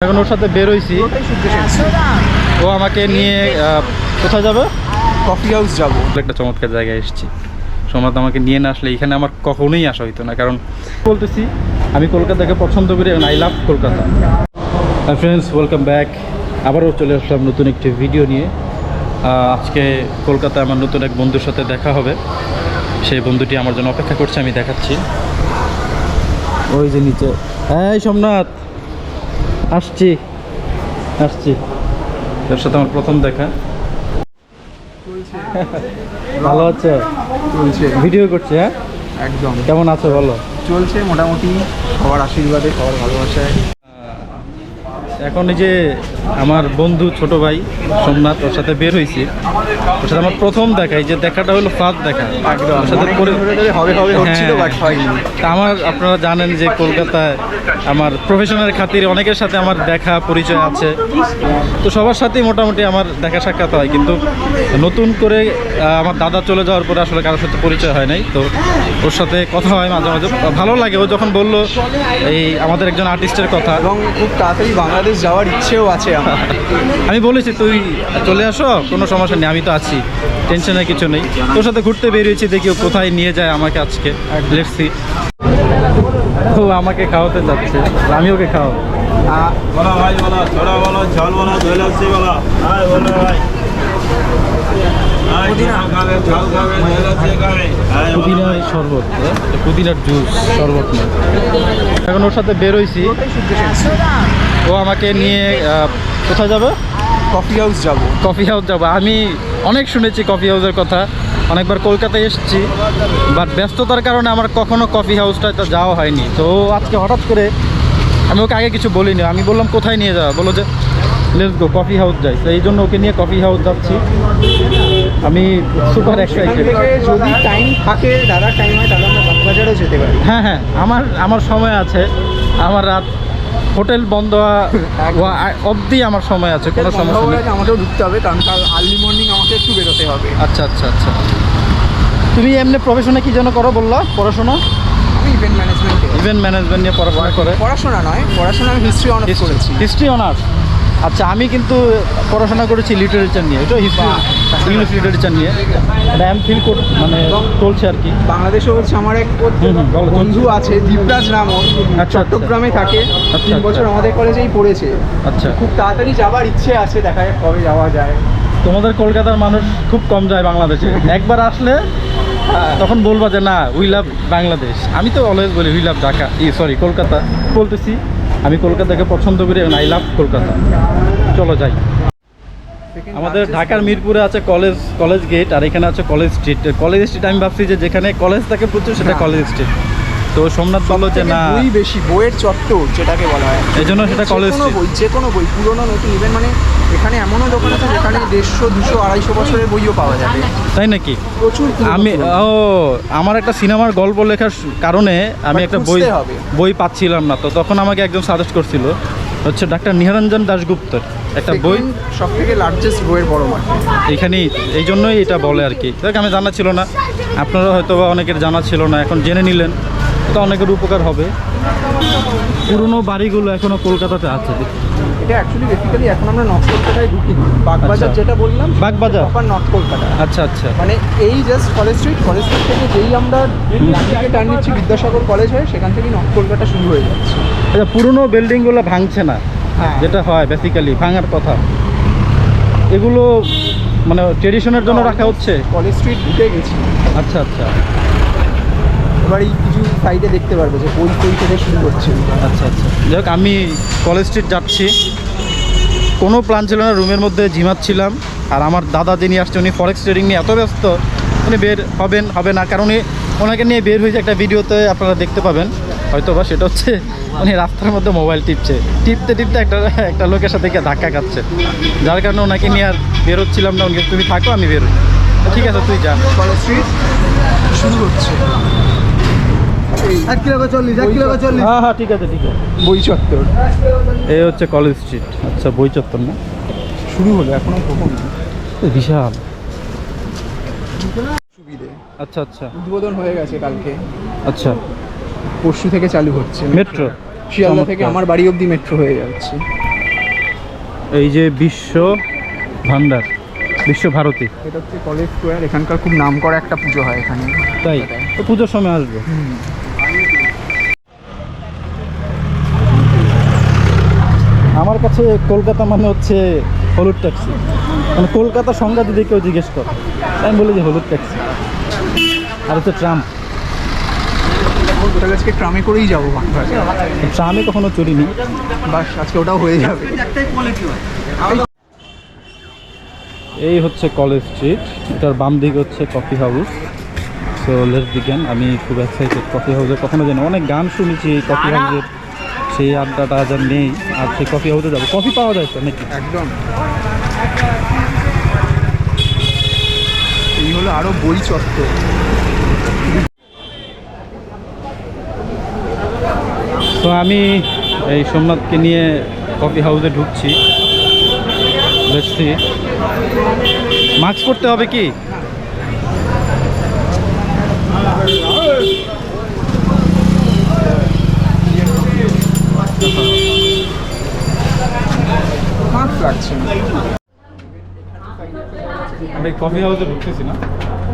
এখন ওর সাথে বের হইছি, ও আমাকে নিয়ে কোথায় যাবে? কফি হাউস যাবো। একটা চমৎকার জায়গায় এসেছি। সোমনাথ আমাকে নিয়ে না আসলে এখানে আমার কখনোই আসা হইতো না, কারণ বলতেছি আমি কলকাতাকে পছন্দ করি এবং I love Kolkata. Friends, welcome back. আবারও চলে আসলাম নতুন একটি ভিডিও নিয়ে। আজকে কলকাতায় আমার নতুন এক বন্ধুর সাথে দেখা হবে। সেই বন্ধুটি আমার জন্য অপেক্ষা করছে, আমি দেখাচ্ছি। ওই যে নিচে। হ্যাঁ সোমনাথ, আসছি। তোর সাথে আমার প্রথম দেখা। ভালো আছো? চলছে, ভিডিও করছে? হ্যাঁ একদম। কেমন আছো বলো? চলছে মোটামুটি, সবার আশীর্বাদে, সবার ভালোবাসায়। এখন এই যে আমার বন্ধু ছোট ভাই সোমনাথ, ওর সাথে বের হয়েছি। ওর সাথে আমার প্রথম দেখা, এই যে দেখাটা হলো ফার্স্ট দেখা। ওর সাথে আমার, আপনারা জানেন যে কলকাতায় আমার প্রফেশনাল খাতিরে অনেকের সাথে আমার দেখা পরিচয় আছে, তো সবার সাথেই মোটামুটি আমার দেখা সাক্ষাৎ হয়। কিন্তু নতুন করে আমার দাদা চলে যাওয়ার পরে আসলে কারোর সাথে পরিচয় হয় নাই। তো ওর সাথে কথা হয় মাঝে মাঝে, ভালো লাগে। ও যখন বললো এই আমাদের একজন আর্টিস্টের কথা, এবং খুব তাড়াতাড়ি বাংলাদেশ যাওয়ার ইচ্ছেও আছে আমার। আমি বলেছি তুই চলে আসো, কোনো সমস্যা নেই, আমি তো আছি, টেনশনের কিছু নেই। তোর সাথে ঘুরতে বেরিয়েছি, দেখি ও কোথায় নিয়ে যায় আমাকে আজকে। Let's see. ও আমাকে খাওয়াতে যাচ্ছে, আমি ওকে খাওয়াবো। পুদিনার শরবত, পুদিনার জুস শরবত না। এখন ওর সাথে বের হয়েছি, ও আমাকে নিয়ে কোথায় যাবে? কফি হাউস যাবো। আমি অনেক শুনেছি কফি হাউসের কথা, অনেকবার কলকাতায় এসেছি, বাট ব্যস্ততার কারণে আমার কখনো কফি হাউসটা তো যাওয়া হয়নি। তো আজকে হঠাৎ করে, আমি ওকে আগে কিছু বলিনি, আমি বললাম কোথায় নিয়ে যাওয়া, বলো যে লেটস গো কফি হাউস যাই। তো এই জন্য ওকে নিয়ে কফি হাউস যাচ্ছি। আমি সুপার এক্সাইটেড। যদি টাইম থাকে, দাদার টাইম হয়, তাহলে আমরা বাগবাজারেও যেতে পারি। হ্যাঁ, আমার সময় আছে। আমার রাত হোটেল বন্ধ অবধি আমার সময় আছে, কোনো সমস্যা নেই। আমাকেও ঢুকতে হবে, কারণ কাল আর্লি মর্নিং আমাকে একটু বেরোতে হবে। আচ্ছা। তুমি এমনি প্রফেশনে কি যেন করো বললা? পড়াশোনা? আমি ইভেন্ট ম্যানেজমেন্ট নিয়ে পড়াশোনা আমি হিস্ট্রি অনার্স করেছি। History honours? আচ্ছা, আমি কিন্তু পড়াশোনা করেছি লিটারেচার নিয়ে, এটা হিস্ট্রি ইংলিশ লিটারেচার নিয়ে। এটা এমফিল মানে চলছে আর কি। বাংলাদেশে হচ্ছে আমার এক বন্ধু আছে, দীপরাজ নাম, চট্টগ্রামে থাকে। 3 বছর আমাদের কলেজেই পড়েছে। আচ্ছা, খুব তাড়াতাড়ি যাবার ইচ্ছে আছে, দেখা যাক কবে যাওয়া যায়। তোমাদের কলকাতার মানুষ খুব কম যায় বাংলাদেশে। একবার আসলে তখন বলবা যে না, উই লাভ বাংলাদেশ। আমি তো অলওয়েজ বলি উই লাভ ঢাকা, কলকাতা। বলতেছি আমি কলকাতাকে পছন্দ করি এবং আই লাভ কলকাতা। চলো যাই। আমাদের ঢাকার মিরপুরে আছে কলেজ গেট, আর এখানে আছে কলেজ স্ট্রিট। কলেজ স্ট্রিট আমি ভাবছি যে যেখানে কলেজ থাকে প্রচুর, সেটা কলেজ স্ট্রিট। তো সোমনাথ বললো যে না, বই বেশি, বইয়ের চত্বর যেটাকে বলা হয়, এই জন্য সেটা কলেজ স্ট্রিট। যে কোনো বই, পুরোনো নতুন, ইভেন মানে এখানে এমনও দোকান আছে যেখানে 150, 200, 250 বছরের বইও পাওয়া যাবে। তাই নাকি? প্রচুর। আমার একটা সিনেমার গল্প লেখার কারণে আমি একটা বই পাচ্ছিলাম না, তো তখন আমাকে একজন সাজেস্ট করছিল, হচ্ছে ডাক্তার নিহারঞ্জন দাশগুপ্তর একটা বই, সব থেকে লার্জেস্ট বইয়ের বড় মার্কেট এইখানেই। এই জন্যই এটা বলে আর কি। দেখ, আমি জানা ছিল না, আপনারা হয়তো বা অনেকের জানা ছিল না, এখন জেনে নিলেন, এটা অনেকের উপকার হবে। পুরনো বাড়িগুলো এখনো কলকাতাতে আছে। এটা অ্যাকচুয়ালি বেসিক্যালি এখন আমরা নর্থ কলকাতায় ঢুকি, বাগবাজার যেটা বললাম, বাগবাজার নর্থ কলকাতা। আচ্ছা, মানে এই জাস্ট কলেজ স্ট্রিট থেকে যেই আমরা ডানদিকে টার্ন নিচ্ছি, বিদ্যাসাগর কলেজ হয়ে, সেখান থেকেই নর্থ কলকাতা শুরু হয়ে যাচ্ছে। আচ্ছা, পুরনো বিল্ডিংগুলো ভাঙছে না, যেটা হয় বেসিক্যালি ভাঙার কথা, এগুলো মানে ট্রেডিশনের জন্য রাখা হচ্ছে। কলেজ স্ট্রিট ঢুকে গেছি। আচ্ছা। এবার এই কিছু সাইডে দেখতে পারবে যে বই থেকে শুরু করছে। আচ্ছা। যাই হোক, আমি কলেজ স্ট্রিট যাচ্ছি। কোনো প্ল্যান ছিল না, রুমের মধ্যে ঝিমাচ্ছিলাম। আর আমার দাদা যিনি আসছে, উনি ফরেক্স ট্রেডিং নিয়ে এত ব্যস্ত, উনি বের হবে না, কারণ ওনাকে নিয়ে বের হয়েছে একটা ভিডিওতে আপনারা দেখতে পাবেন হয়তো বা। সেটা হচ্ছে উনি রাস্তার মধ্যে মোবাইল টিপতে একটা লোকের সাথে গিয়ে ধাক্কা খাচ্ছে, যার কারণে ওনাকে নিয়ে আর বেরোচ্ছিলাম না। উনি তুমি থাকো, আমি বেরোই। ঠিক আছে, তুই যা। কলেজ স্ট্রিট শুরু হচ্ছে। 1 কিলো 40। হ্যাঁ, ঠিক আছে। বই চত্বর, এই হচ্ছে কলেজ স্ট্রিট। আচ্ছা, বই চত্বর না? শুরু হলো এখনো প্রথম, বিশাল সুবিধে। আচ্ছা। উদ্বোধন হয়ে গেছে কালকে। আচ্ছা, পরশু থেকে চালু হচ্ছে মেট্রো। শিয়ালদা থেকে আমার বাড়ি অবধি মেট্রো হয়ে যাচ্ছে। এই যে বিশ্ব ভান্ডার, বিশ্বভারতী, এটা হচ্ছে কলেজ স্কোয়ার। এখানকার খুব নাম করা একটা পুজো হয় এখানে। তাই তো পুজোর সময় আসবো। আমার কাছে কলকাতা মানে হচ্ছে হলুদ ট্যাক্সি, মানে কলকাতা সংজ্ঞা যদি কেউ জিজ্ঞেস করে আমি বলি যে হলুদ ট্যাক্সি। আর হচ্ছে ট্রাম, ওটাকে আজকে ট্রামে করেই যাবো। ট্রামে কখনো চড়িনি, বাস আজকে ওটাও হয়ে যাবে। এই হচ্ছে কলেজ স্ট্রিট, এটার বাম দিকে হচ্ছে coffee house. So let's begin. আমি খুব এক্সাইটেড কফি হাউসে কখনো জানি, অনেক গান শুনেছি এই কফি হাউসের, সেই আড্ডাটা আজ আর নেই। আর সেই কফি হাউসে যাবো, কফি পাওয়া যায় তো নাকি? একদম। এই হলো আরো বই চত্বর। তো আমি এই সোমনাথকে নিয়ে কফি হাউসে ঢুকছি। দেখছি মাস্ক পরতে হবে কি? মাস্ক লাগছে না। আমি কফি হাউসে ঢুকতেছি না।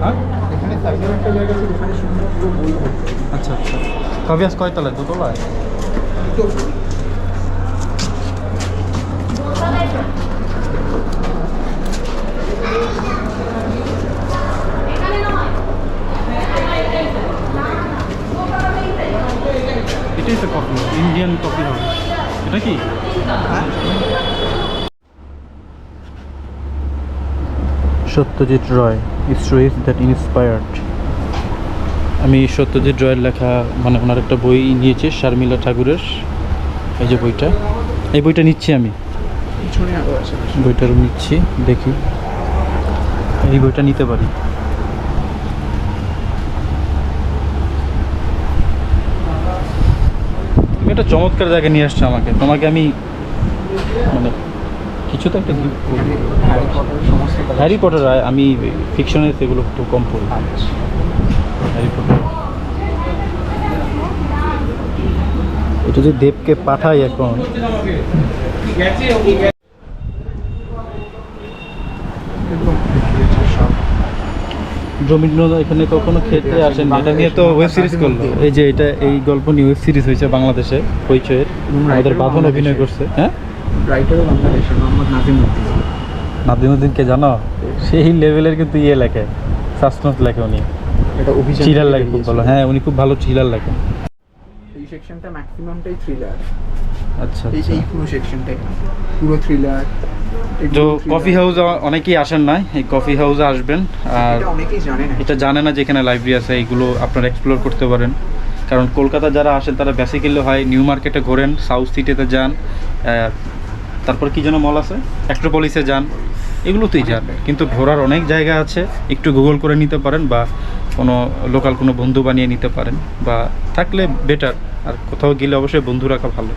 হ্যাঁ, এখানে সাইডে একটা জায়গা আছে যেখানে সুন্দর পুরো বই ভর্তি। আচ্ছা আচ্ছা। কফি হাউস কয়তলায়? দোতলায়? এটাই তো কফি, ইন্ডিয়ান কফি হাউস। এটা কি? Satyajit Ray, stories that inspired. আমি সত্যজিৎ রয়ের লেখা, মানে ওনার একটা বই নিয়েছি, শার্মিলা ঠাকুরের। এই যে বইটা, এই বইটা নিচ্ছি আমি। পিছনে আরো আছে। বইটারও নিচ্ছি, দেখি এই বইটা নিতে পারি। তুমি একটা চমৎকার জায়গায় নিয়ে আসছো আমাকে। তোমাকে আমি মানে কিছু তো একটা গিফট করবো। হ্যারি পটার, আমি ফিকশনের সেগুলো একটু কম পড়ি। হ্যারি পটার এটা যে দেবকে পাঠাই এখন। রবীন্দ্রনাথ এখানে কখনো খেতে আসেন, এটা নিয়ে তো ওয়েব সিরিজ করলো। এই যে এটা, এই গল্প নিয়ে ওয়েব সিরিজ হয়েছে বাংলাদেশে, হইচয়ের। আমাদের বাঁধন অভিনয় করছে। হ্যাঁ, রাইটারও বাংলাদেশের, মোহাম্মদ নাজিমউদ্দিন। নাজিমউদ্দিনকে জানো? সেই লেভেলের কিন্তু ইয়ে লেখে, সাসপেন্স লেখে উনি, এটা অভিযান থ্রিলার লেখে খুব ভালো। হ্যাঁ, উনি খুব ভালো থ্রিলার লেখেন। এই সেকশনটা ম্যাক্সিমামটাই থ্রিলার। আচ্ছা এই আচ্ছা। এই পুরো সেকশনটাই পুরো থ্রিলার। তো কফি হাউস অনেকেই আসেন না, এই কফি হাউসে আসবেন। আর এটা অনেকেই জানে না, এটা জানে না যে এখানে লাইব্রেরি আছে, এইগুলো আপনারা এক্সপ্লোর করতে পারেন। কারণ কলকাতা যারা আসেন তারা বেসিক্যালি হয় নিউ মার্কেটে ঘোরেন, সাউথ সিটিতে যান, তারপর কি যেন মল আছে, অ্যাক্ট্রোপলিসে যান, এগুলোতেই যান। কিন্তু ঘোরার অনেক জায়গা আছে, একটু গুগল করে নিতে পারেন, বা কোনো লোকাল কোনো বন্ধু বানিয়ে নিতে পারেন, বা থাকলে বেটার। আর কোথাও গেলে অবশ্যই বন্ধু রাখা ভালো।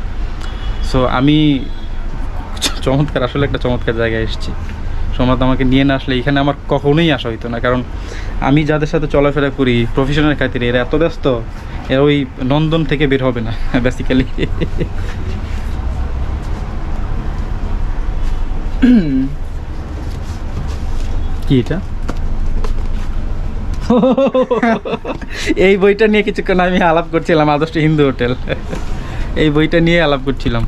সো আমি চমৎকার, আসলে একটা চমৎকার জায়গায় এসেছি। সোমনাথ আমাকে নিয়ে না আসলে এখানে আমার কখনোই আসা হইতো না। কারণ আমি যাদের সাথে চলাফেরা করি প্রফেশনের খাতিরে, এরা এত ব্যস্ত, এরা ওই নন্দন থেকে বের হবে না বেসিক্যালি। কি এটা? এই বইটা নিয়ে কিছুক্ষণ আমি আলাপ করছিলাম, আদর্শ হিন্দু হোটেল। এই বইটা নিয়ে আলাপ করছিলাম।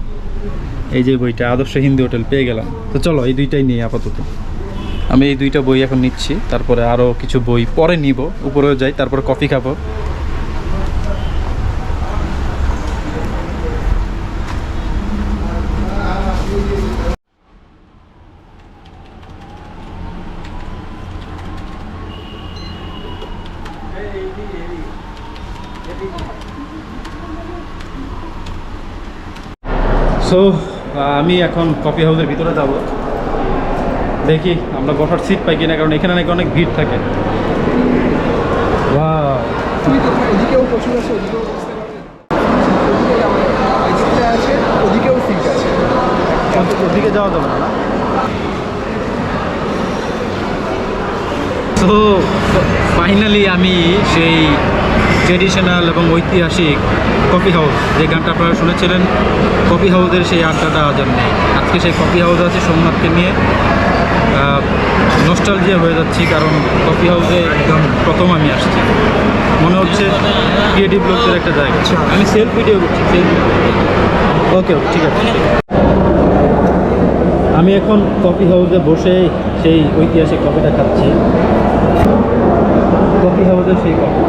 এই যে বইটা, আদর্শ হিন্দু হোটেল, পেয়ে গেলাম। তো চলো এই দুইটাই নিয়ে আপাতত। আমি এই দুইটা বই এখন নিচ্ছি, তারপরে আরও কিছু বই পরে নিব, উপরেও যাই, তারপরে কফি খাবো। সো আমি এখন কফি হাউসের ভিতরে যাব, দেখি আমরা বসার সিট পাই কিনা, কারণ এখানে নাকি অনেক ভিড় থাকে। ওয়াও, এদিকেও প্রচুর আছে, ওদিকেও বসতে পারবে। এদিকটা আছে, ওদিকেও সিট আছে। ওদিকে যাওয়া যাবে না? তো ফাইনালি আমি সেই ট্রেডিশনাল এবং ঐতিহাসিক কফি হাউস, যে গানটা আপনারা শুনেছিলেন, কফি হাউসের সেই আড্ডাটা আজ আর নেই। আজকে সেই কফি হাউস আছে সোমনাথকে নিয়ে, নস্টালজিয়া হয়ে যাচ্ছি, কারণ কফি হাউসে একদম প্রথম আমি আসছি, মনে হচ্ছে ক্রিয়েটিভ লোকদের একটা জায়গা। আমি সেলফ ভিডিও করছি, ওকে ঠিক আছে। আমি এখন কফি হাউসে বসে সেই ঐতিহাসিক কফিটা খাচ্ছি, কফি হাউসের সেই কফি।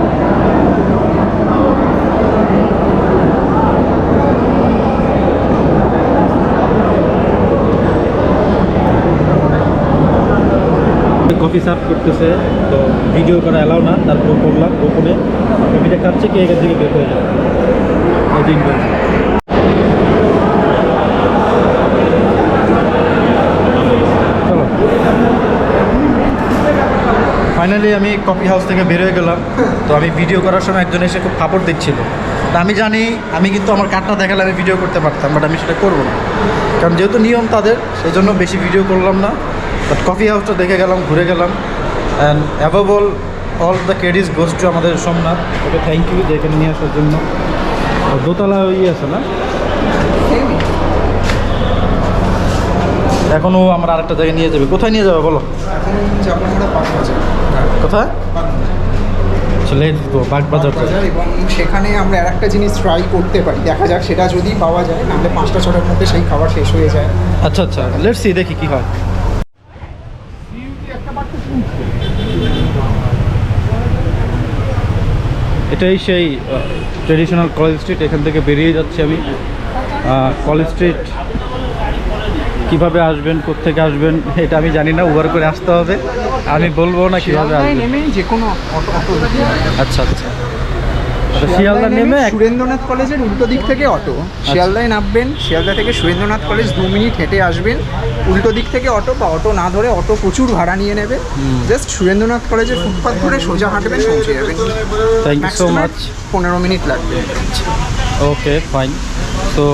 কফি সার্ভ করতেছে, তো ভিডিও করা অ্যালাউ না, তারপর করলাম গোপনে। কফিটা খাচ্ছে, কি এখান থেকে বের হয়ে যাবে। চলো, ফাইনালি আমি কফি হাউস থেকে বের হয়ে গেলাম। তো আমি ভিডিও করার সময় একজন এসে খুব ফাপড় দিচ্ছিল। তা আমি জানি, আমি কিন্তু আমার কার্ডটা দেখালে আমি ভিডিও করতে পারতাম, বাট আমি সেটা করবো না, কারণ যেহেতু নিয়ম তাদের, সেই জন্য বেশি ভিডিও করলাম না। বাট কফি হাউসটা দেখে গেলাম, ঘুরে গেলাম। And above all the credits goes to আমাদের সোমনাথ। ওকে থ্যাংক ইউ যে এখানে নিয়ে আসার জন্য। দোতলা আছে না, এখনও আমরা আরেকটা জায়গায় নিয়ে যাবে। কোথায় নিয়ে যাবে বলো? এখন যাবো আমরা বাগবাজার। কোথায়? Let's go Bagbazar. এবং সেখানে আমরা আর একটা জিনিস ট্রাই করতে পারি, দেখা যাক সেটা যদি পাওয়া যায়, নাহলে 5টা-6টার মধ্যে সেই খাবার শেষ হয়ে যায়। আচ্ছা আচ্ছা, লেটস সি, দেখি কি হয়। এটাই সেই ট্রেডিশনাল কলেজ স্ট্রিট। এখান থেকে বেরিয়ে যাচ্ছি আমি। কলেজ স্ট্রিট কীভাবে আসবেন, কোত্থেকে আসবেন এটা আমি জানি না, উবার করে আসতে হবে। আমি বলবো না কীভাবে আসবেন, নেমে যে কোনো অটো। আচ্ছা আচ্ছা, শিয়ালদা নেমে সুরেন্দ্রনাথ কলেজের উল্টো দিক থেকে অটো, শিয়ালদায় নামবেন, শিয়ালদা থেকে সুরেন্দ্রনাথ কলেজ 2 মিনিট হেঁটে আসবেন, উল্টো দিক থেকে অটো, বা অটো না ধরে, অটো প্রচুর ভাড়া নিয়ে নেবে, জাস্ট সুরেন্দ্রনাথ কলেজের ফুটপাথ ধরে সোজা হাঁটবেন, পৌঁছে যাবেন। Thank you so much. 15 minute লাগবে। Okay fine. তো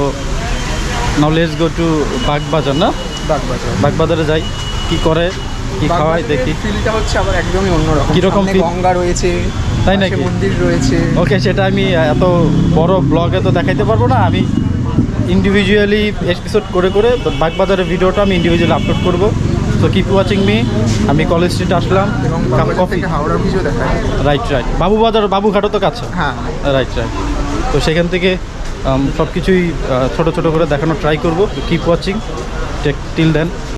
now let's go to Bagbazar. না, বাগবাজারে যাই, কি করে, কি খাওয়াই দেখি। ফিলটা হচ্ছে আবার একদমই অন্যরকম। কিরকম সামনে গঙ্গা রয়েছে, তাই নাকি? মন্দির রয়েছে। ওকে, সেটা আমি এত বড় ব্লগে তো দেখাইতে পারবো না। আমি ইন্ডিভিজুয়ালি এপিসোড করে করে বাগবাজারের ভিডিওটা আমি ইন্ডিভিজুয়ালি আপলোড করবো। তো কিপ ওয়াচিং মি। আমি কলেজ স্ট্রিটে আসলাম, এবং কফি, হাওড়া ব্রিজও দেখায়। রাইট রাইট, বাবুবাজার, বাবুঘাটও তো কাছে। হ্যাঁ রাইট রাইট। তো সেখান থেকে সব কিছুই ছোটো ছোটো করে দেখানোর ট্রাই করবো। কিপ ওয়াচিং, টেক টিল দেন।